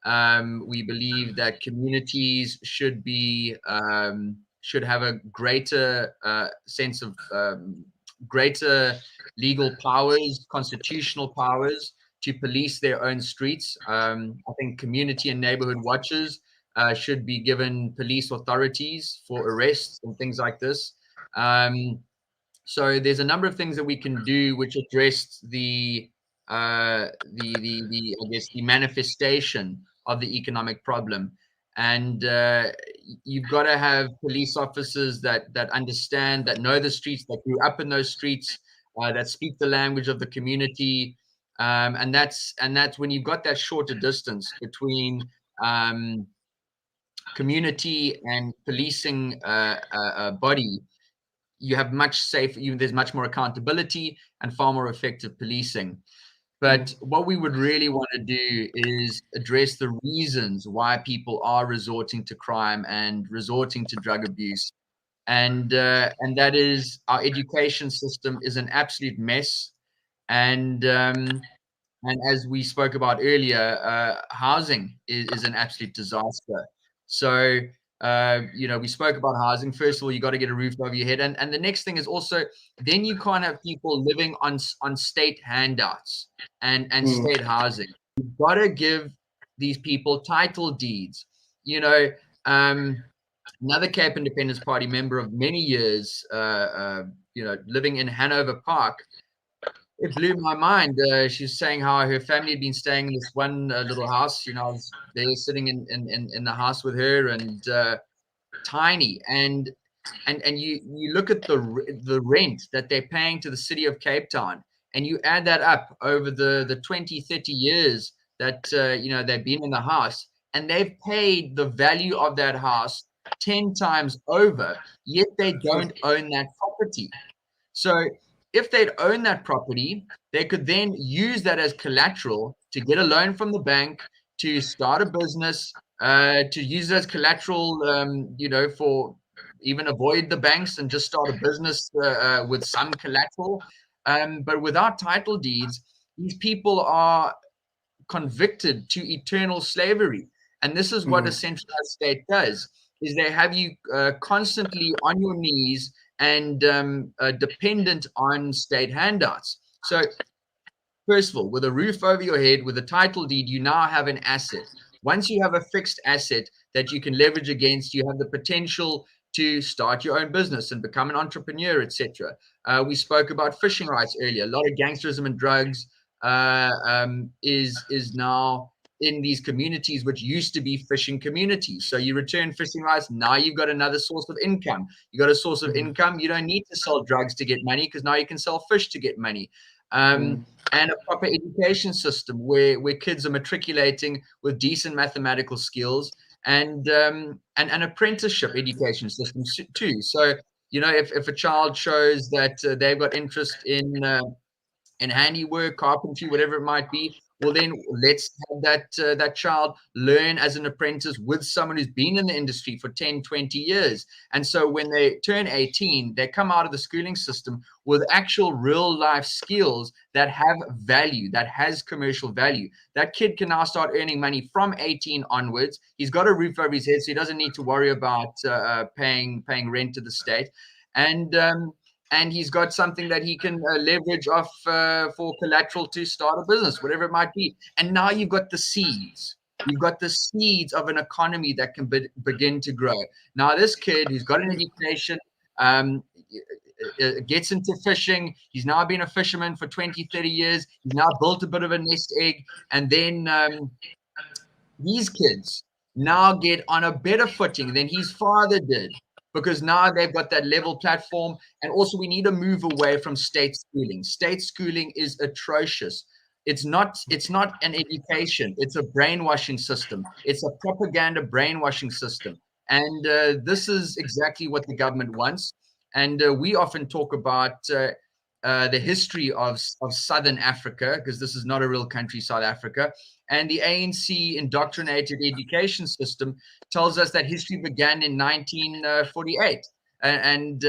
arms. We believe that communities should have a greater sense of greater legal powers, constitutional powers to police their own streets. I think community and neighborhood watchers should be given police authorities for arrests and things like this. So there's a number of things that we can do which address the I guess the manifestation of the economic problem. And you've got to have police officers that understand, that know the streets, that grew up in those streets, that speak the language of the community. And that's when you've got that shorter distance between community and policing body, you have much safer, there's much more accountability and far more effective policing. But what we would really want to do is address the reasons why people are resorting to crime and resorting to drug abuse. And that is, our education system is an absolute mess. And as we spoke about earlier, housing is an absolute disaster. So, we spoke about housing. First of all, you got to get a roof over your head. And the next thing is also, then you can't have people living on state handouts and state housing. You've got to give these people title deeds. another Cape Independence Party member of many years, living in Hanover Park. It blew my mind. She's saying how her family had been staying in this one little house. I was there sitting in the house with her, and tiny. And you look at the rent that they're paying to the city of Cape Town, and you add that up over the 20, 30 years that they've been in the house, and they've paid the value of that house 10 times over, yet they don't own that property. So if they'd own that property, they could then use that as collateral to get a loan from the bank, to start a business, to use it as collateral, for even avoid the banks and just start a business with some collateral. But without title deeds, these people are convicted to eternal slavery. And this is what a centralized state does, is they have you constantly on your knees and dependent on state handouts. So first of all, with a roof over your head, with a title deed, you now have an asset. Once you have a fixed asset that you can leverage against, you have the potential to start your own business and become an entrepreneur, etc. We spoke about fishing rights earlier. A lot of gangsterism and drugs is now in these communities which used to be fishing communities. So you return fishing rights, now you've got another source of income. You got a source of income. You don't need to sell drugs to get money, because now you can sell fish to get money. And a proper education system where kids are matriculating with decent mathematical skills, and an apprenticeship education system too. So if a child shows that they've got interest in handiwork, carpentry, whatever it might be, well, then let's have that child learn as an apprentice with someone who's been in the industry for 10, 20 years. And so when they turn 18, they come out of the schooling system with actual real life skills that have value, that has commercial value. That kid can now start earning money from 18 onwards. He's got a roof over his head, so he doesn't need to worry about paying rent to the state. And he's got something that he can leverage off for collateral to start a business, whatever it might be. And now you've got the seeds. You've got the seeds of an economy that can begin to grow. Now, this kid who's got an education gets into fishing. He's now been a fisherman for 20, 30 years. He's now built a bit of a nest egg. And then these kids now get on a better footing than his father did, because now they've got that level platform. And also, we need to move away from state schooling. State schooling is atrocious. It's not an education. It's a brainwashing system. It's a propaganda brainwashing system. And this is exactly what the government wants. And we often talk about the history of Southern Africa, because this is not a real country, South Africa. And the ANC indoctrinated education system tells us that history began in 1948. And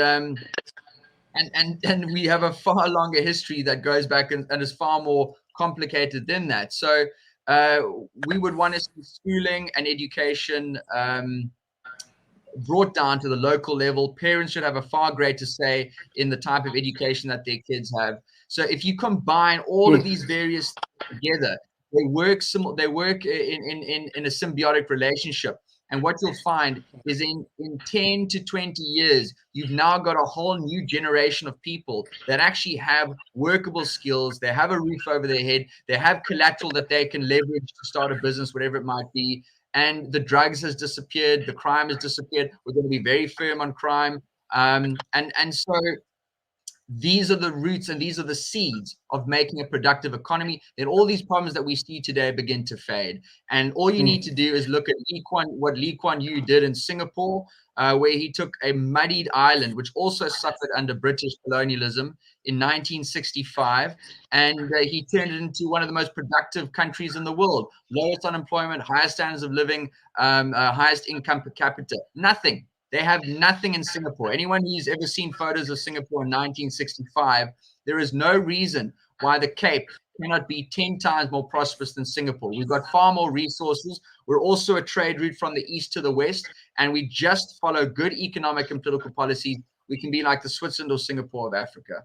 we have a far longer history that goes back and is far more complicated than that. So we would want to see schooling and education brought down to the local level. Parents should have a far greater say in the type of education that their kids have. So if you combine all of these various things together, they work in a symbiotic relationship. And what you'll find is in 10 to 20 years, you've now got a whole new generation of people that actually have workable skills. They have a roof over their head. They have collateral that they can leverage to start a business, whatever it might be. And the drugs has disappeared. The crime has disappeared. We're going to be very firm on crime. And so these are the roots and these are the seeds of making a productive economy. Then all these problems that we see today begin to fade. And all you need to do is look at what Lee Kuan Yew did in Singapore, where he took a muddied island, which also suffered under British colonialism, in 1965, and he turned it into one of the most productive countries in the world. Lowest unemployment, highest standards of living, highest income per capita. Nothing. They have nothing in Singapore. Anyone who's ever seen photos of Singapore in 1965, there is no reason why the Cape cannot be 10 times more prosperous than Singapore. We've got far more resources. We're also a trade route from the east to the west, and we just follow good economic and political policies. We can be like the Switzerland or Singapore of Africa.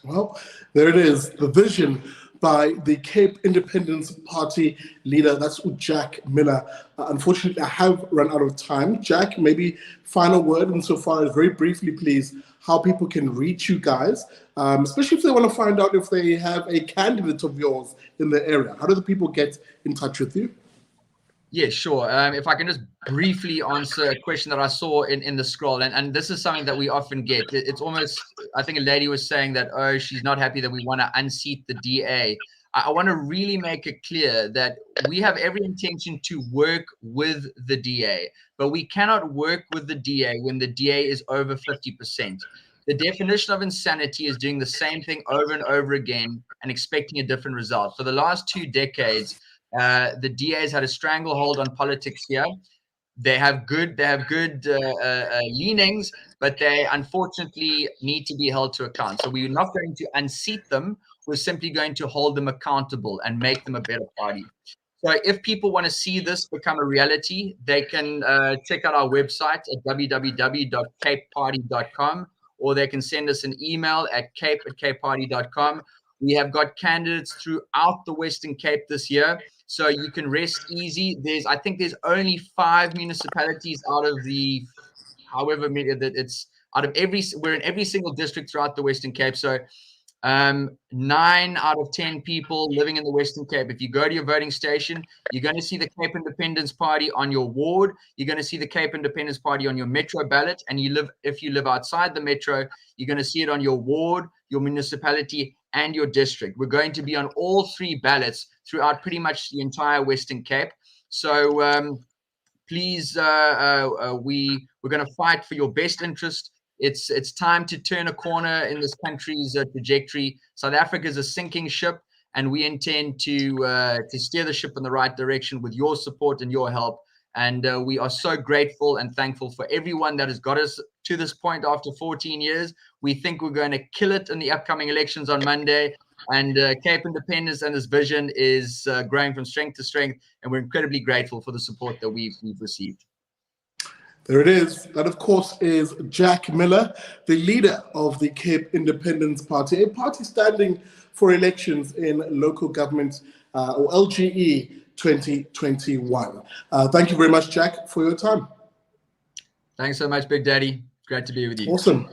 Well, there it is, the vision by the Cape Independence Party leader, that's Jack Miller. Unfortunately, I have run out of time. Jack, maybe final word insofar as, very briefly, please, how people can reach you guys, especially if they want to find out if they have a candidate of yours in the area. How do the people get in touch with you? Yeah, sure. If I can just briefly answer a question that I saw in the scroll, and this is something that we often get. It's almost, I think a lady was saying that, oh, she's not happy that we want to unseat the DA. I want to really make it clear that we have every intention to work with the DA, but we cannot work with the DA when the DA is over 50%. The definition of insanity is doing the same thing over and over again and expecting a different result. For the last 2 decades, the DA's had a stranglehold on politics here. They have good leanings, but they unfortunately need to be held to account. So we're not going to unseat them. We're simply going to hold them accountable and make them a better party. So if people want to see this become a reality, they can check out our website at www.capeparty.com, or they can send us an email at cape@capeparty.com. We have got candidates throughout the Western Cape this year, so you can rest easy. I think there's only 5 municipalities out of the, however many that it's out of we're in every single district throughout the Western Cape. So 9 out of 10 people living in the Western Cape, if you go to your voting station, you're going to see the Cape Independence Party on your ward. You're going to see the Cape Independence Party on your metro ballot. And if you live outside the metro, you're going to see it on your ward, your municipality, and your district. We're going to be on all 3 ballots throughout pretty much the entire Western Cape. So please, we're going to fight for your best interest. It's time to turn a corner in this country's trajectory. South Africa is a sinking ship, and we intend to steer the ship in the right direction with your support and your help. And we are so grateful and thankful for everyone that has got us to this point after 14 years. We think we're going to kill it in the upcoming elections on Monday. And Cape Independence and this vision is growing from strength to strength. And we're incredibly grateful for the support that we've received. There it is. That, of course, is Jack Miller, the leader of the Cape Independence Party, a party standing for elections in local government, or LGE 2021. Thank you very much, Jack, for your time. Thanks so much, Big Daddy. Great to be with you. Awesome.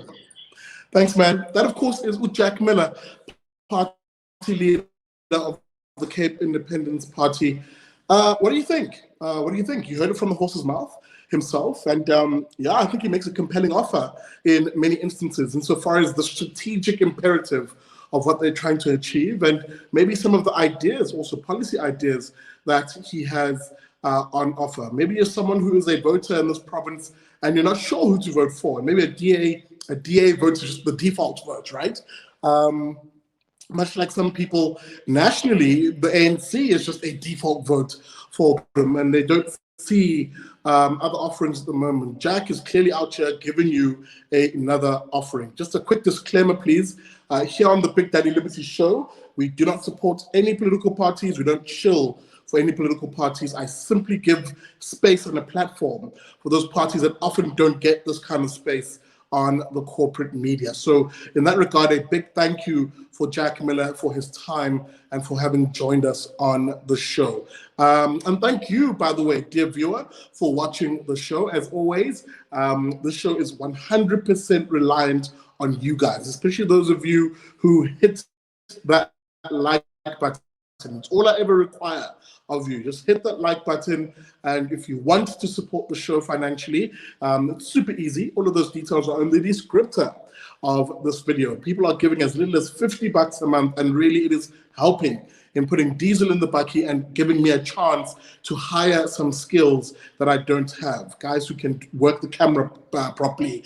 Thanks, man. That, of course, is Jack Miller, party leader of the Cape Independence Party. What do you think? What do you think? You heard it from the horse's mouth himself, and yeah, I think he makes a compelling offer in many instances insofar as the strategic imperative of what they're trying to achieve, and maybe some of the ideas, also policy ideas, that he has on offer. Maybe you're someone who is a voter in this province and you're not sure who to vote for, and maybe a DA vote is just the default vote, right? Much like some people nationally, the ANC is just a default vote for them, and they don't see other offerings at the moment. Jack is clearly out here giving you another offering. Just a quick disclaimer, please. Here on the Big Daddy Liberty Show, we do not support any political parties. We don't chill for any political parties. I simply give space and a platform for those parties that often don't get this kind of space on the corporate media. So in that regard, a big thank you for Jack Miller for his time and for having joined us on the show. And thank you, by the way, dear viewer, for watching the show. As always, this show is 100% reliant on you guys, especially those of you who hit that like button. It's all I ever require of you. Just hit that like button, and if you want to support the show financially, it's super easy. All of those details are in the descriptor of this video. People are giving as little as $50 a month, and really it is helping in putting diesel in the bucket and giving me a chance to hire some skills that I don't have. Guys who can work the camera properly,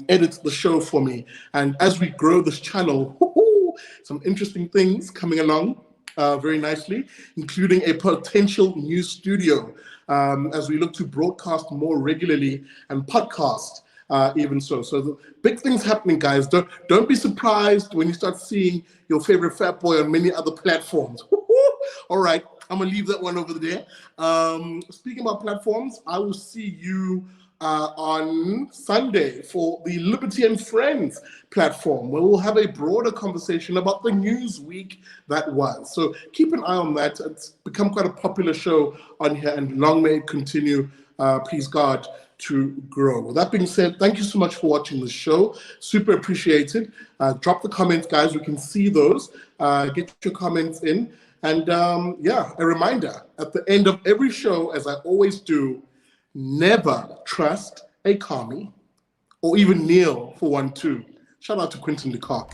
edit the show for me. And as we grow this channel, some interesting things coming along very nicely, including a potential new studio as we look to broadcast more regularly and podcast even so. So the big things happening, guys. Don't be surprised when you start seeing your favorite fat boy on many other platforms. All right, I'm gonna leave that one over there. Speaking about platforms, I will see you on Sunday for the Liberty and Friends platform, where we'll have a broader conversation about the news week that was. So keep an eye on that. It's become quite a popular show on here, and long may it continue, please God, to grow. With that being said, thank you so much for watching the show. Super appreciated. Drop the comments, guys. We can see those. Get your comments in. And yeah, a reminder, at the end of every show, as I always do, never trust a commie or even kneel for one too. Shout out to Quentin de Kock.